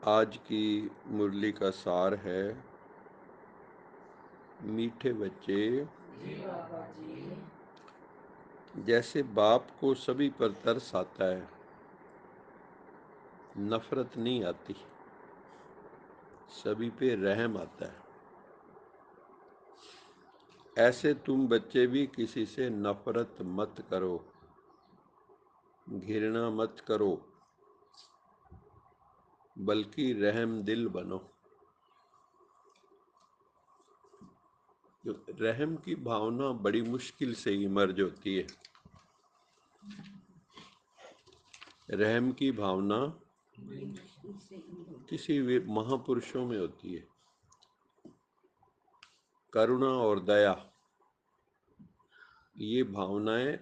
आज की मुरली का सार है, मीठे बच्चे जी बाबा जी। जैसे बाप को सभी पर तरस आता है, नफरत नहीं आती, सभी पे रहम आता है, ऐसे तुम बच्चे भी किसी से नफरत मत करो, घृणा मत करो, बल्कि रहम दिल बनो। रहम की भावना बड़ी मुश्किल से इमर्ज होती है। रहम की भावना बड़ी मुश्किल से किसी भी महापुरुषों में होती है। करुणा और दया, ये भावनाएं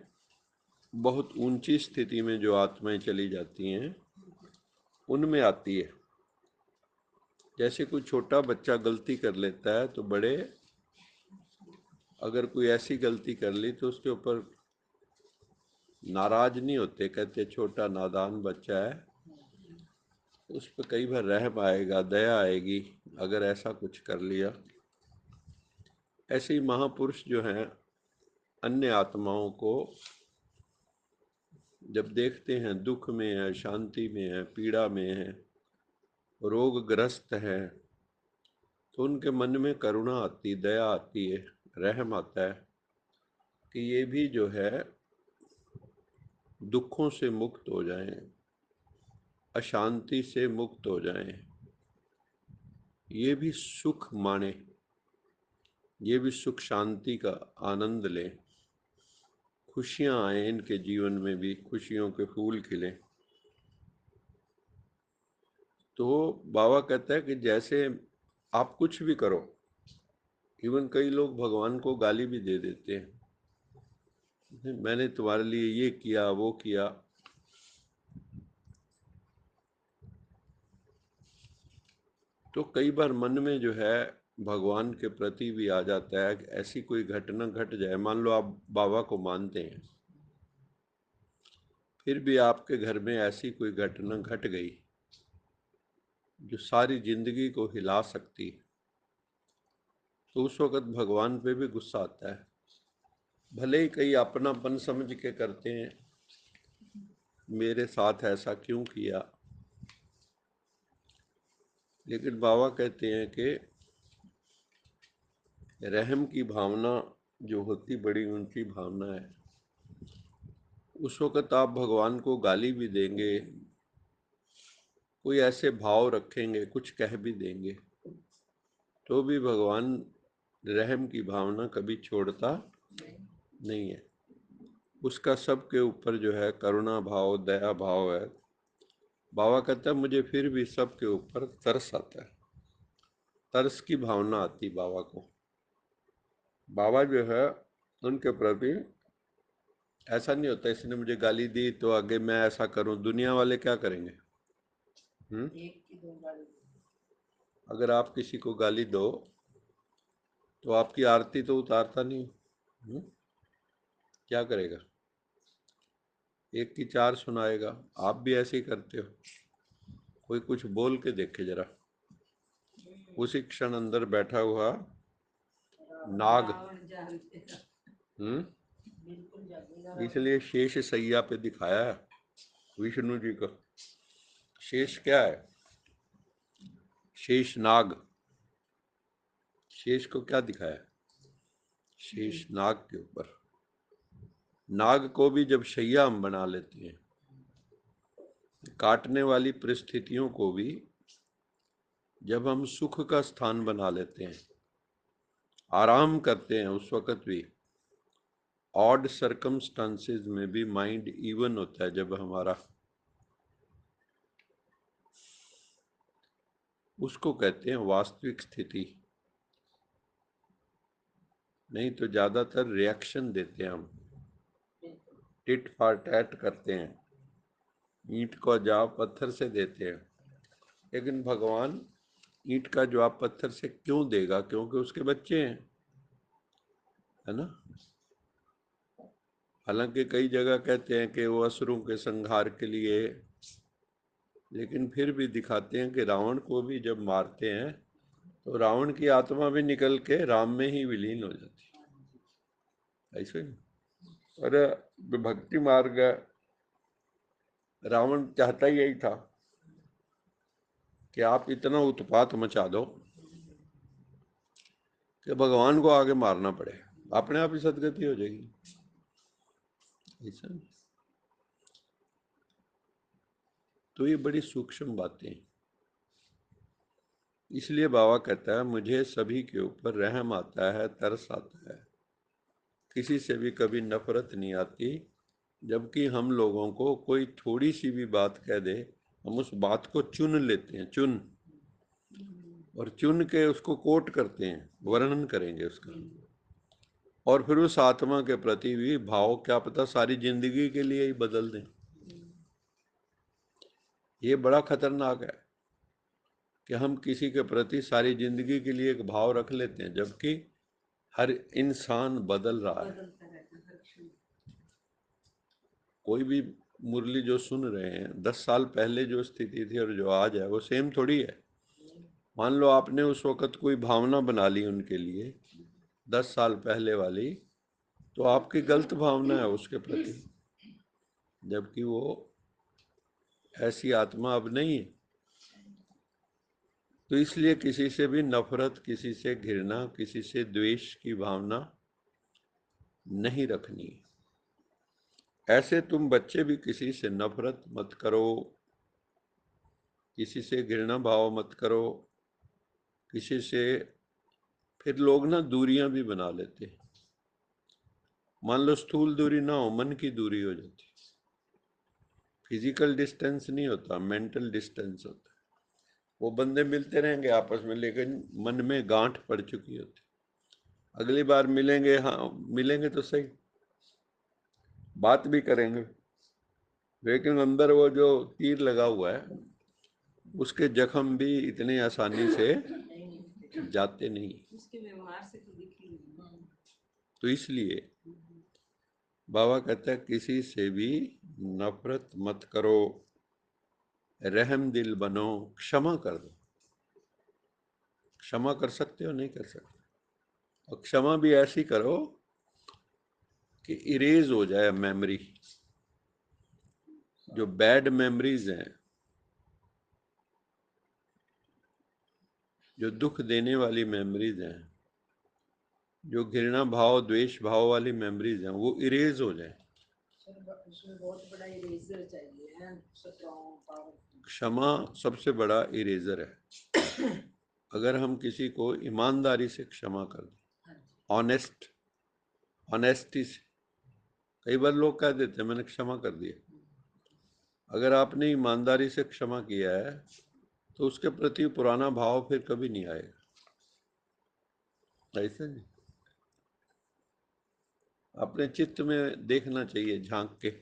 बहुत ऊंची स्थिति में जो आत्माएं चली जाती हैं उनमें आती है। जैसे कोई छोटा बच्चा गलती कर लेता है तो बड़े अगर कोई ऐसी गलती कर ली तो उसके ऊपर नाराज नहीं होते, कहते छोटा नादान बच्चा है, उस पर कई बार रहम आएगा, दया आएगी अगर ऐसा कुछ कर लिया। ऐसे ही महापुरुष जो हैं अन्य आत्माओं को जब देखते हैं दुख में है, शांति में है, पीड़ा में है, रोगग्रस्त है, तो उनके मन में करुणा आती, दया आती है, रहम आता है कि ये भी जो है दुखों से मुक्त हो जाएं, अशांति से मुक्त हो जाएं, ये भी सुख माने, ये भी सुख शांति का आनंद लें, खुशियां आए इनके जीवन में भी, खुशियों के फूल खिलें। तो बाबा कहता है कि जैसे आप कुछ भी करो, इवन कई लोग भगवान को गाली भी दे देते हैं, मैंने तुम्हारे लिए ये किया वो किया। तो कई बार मन में जो है भगवान के प्रति भी आ जाता है कि ऐसी कोई घटना घट जाए, मान लो आप बाबा को मानते हैं, फिर भी आपके घर में ऐसी कोई घटना घट गई जो सारी जिंदगी को हिला सकती है, तो उस वक्त भगवान पे भी गुस्सा आता है। भले ही कई अपनापन समझ के करते हैं, मेरे साथ ऐसा क्यों किया, लेकिन बाबा कहते हैं कि रहम की भावना जो होती बड़ी ऊंची भावना है। उस वक़्त आप भगवान को गाली भी देंगे, कोई ऐसे भाव रखेंगे, कुछ कह भी देंगे, तो भी भगवान रहम की भावना कभी छोड़ता नहीं है। उसका सबके ऊपर जो है करुणा भाव, दया भाव है। बाबा कहता है मुझे फिर भी सबके ऊपर तरस आता है, तरस की भावना आती बाबा को। बाबा जो है उनके प्रति ऐसा नहीं होता इसने मुझे गाली दी तो आगे मैं ऐसा करूं, दुनिया वाले क्या करेंगे। एक की दो गाली। अगर आप किसी को गाली दो तो आपकी आरती तो उतारता नहीं। क्या करेगा, एक की चार सुनाएगा। आप भी ऐसे ही करते हो, कोई कुछ बोल के देखे जरा, उसी क्षण अंदर बैठा हुआ नाग। रावण जान देगा। हम्म बिल्कुल जागेगा रावण। इसलिए शेष सैया पे दिखाया है विष्णु जी को। शेष क्या है, शेष नाग। शेष को क्या दिखाया, शेष नाग के ऊपर। नाग को भी जब शैया हम बना लेते हैं, काटने वाली परिस्थितियों को भी जब हम सुख का स्थान बना लेते हैं, आराम करते हैं, उस वक़्त भी ऑड सर्कमस्टांसेस में भी माइंड इवन होता है। जब हमारा, उसको कहते हैं वास्तविक स्थिति। नहीं तो ज़्यादातर रिएक्शन देते हैं हम, टिट फॉर टैट करते हैं, ईंट को जवाब पत्थर से देते हैं। लेकिन भगवान ईंट का जवाब पत्थर से क्यों देगा, क्योंकि उसके बच्चे हैं, है ना। हालांकि कई जगह कहते हैं कि वो असुरों के संहार के लिए लेकिन फिर भी दिखाते हैं कि रावण को भी जब मारते हैं तो रावण की आत्मा भी निकल के राम में ही विलीन हो जाती है, ऐसे नहीं। और भक्ति मार्ग, रावण चाहता ही यही था कि आप इतना उत्पात मचा दो कि भगवान को आगे मारना पड़े, अपने आप ही सदगति हो जाएगी, ऐसा। तो ये बड़ी सूक्ष्म बातें हैं। इसलिए बाबा कहता है मुझे सभी के ऊपर रहम आता है, तरस आता है, किसी से भी कभी नफरत नहीं आती। जबकि हम लोगों को कोई थोड़ी सी भी बात कह दे, हम उस बात को चुन लेते हैं, और चुन के उसको कोट करते हैं, वर्णन करेंगे उसका, और फिर उस आत्मा के प्रति भी भाव क्या पता सारी जिंदगी के लिए ही बदल दें। ये बड़ा खतरनाक है कि हम किसी के प्रति सारी जिंदगी के लिए एक भाव रख लेते हैं, जबकि हर इंसान बदल रहा है। कोई भी मुरली जो सुन रहे हैं, 10 साल पहले जो स्थिति थी और जो आज है वो सेम थोड़ी है। मान लो आपने उस वक्त कोई भावना बना ली उनके लिए 10 साल पहले वाली, तो आपकी गलत भावना है उसके प्रति, जबकि वो ऐसी आत्मा अब नहीं है। तो इसलिए किसी से भी नफरत, किसी से घृणा, किसी से द्वेष की भावना नहीं रखनी। ऐसे तुम बच्चे भी किसी से नफरत मत करो, किसी से घृणा भाव मत करो, किसी से। फिर लोग ना दूरियां भी बना लेते हैं। मान लो स्थूल दूरी ना हो, मन की दूरी हो जाती, फिजिकल डिस्टेंस नहीं होता, मेंटल डिस्टेंस होता है। वो बंदे मिलते रहेंगे आपस में, लेकिन मन में गांठ पड़ चुकी होती। अगली बार मिलेंगे, हाँ मिलेंगे तो सही, बात भी करेंगे, लेकिन अंदर वो जो तीर लगा हुआ है उसके जख्म भी इतनी आसानी से जाते नहीं। उसके व्यवहार से तो दिखी। तो इसलिए बाबा कहता है किसी से भी नफरत मत करो, रहम दिल बनो, क्षमा कर दो। क्षमा कर सकते हो, नहीं कर सकते, और क्षमा भी ऐसी करो कि इरेज हो जाए मेमोरी। जो बैड मेमोरीज हैं, जो दुख देने वाली मेमोरीज हैं, जो घृणा भाव द्वेष भाव वाली मेमोरीज हैं, वो इरेज हो जाए। उसमें बहुत बड़ा इरेजर चाहिए, क्षमा सबसे बड़ा इरेजर है। अगर हम किसी को ईमानदारी से क्षमा कर दें, ऑनेस्टी से। कई बार लोग कह देते हैं मैंने क्षमा कर दिया। अगर आपने ईमानदारी से क्षमा किया है तो उसके प्रति पुराना भाव फिर कभी नहीं आएगा, ऐसा नहीं। अपने चित्त में देखना चाहिए झांक के,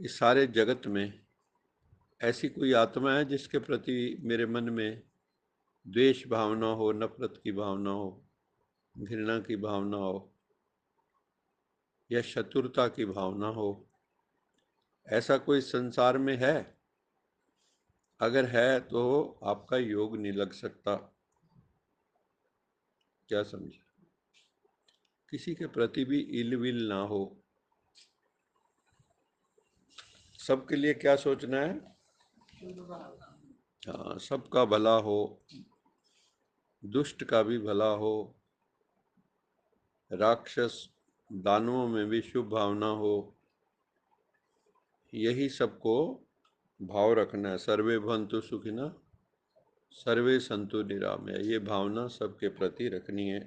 इस सारे जगत में ऐसी कोई आत्मा है जिसके प्रति मेरे मन में द्वेष भावना हो, नफरत की भावना हो, घृणा की भावना हो, या शत्रुता की भावना हो? ऐसा कोई संसार में है? अगर है तो आपका योग नहीं लग सकता। क्या समझे? किसी के प्रति भी इल विल ना हो। सबके लिए क्या सोचना है? हाँ, सबका भला हो, दुष्ट का भी भला हो, राक्षस दानवों में भी शुभ भावना हो, यही सबको भाव रखना है। सर्वे भवन्तु सुखिनः, सर्वे सन्तु निरामया, ये भावना सबके प्रति रखनी है।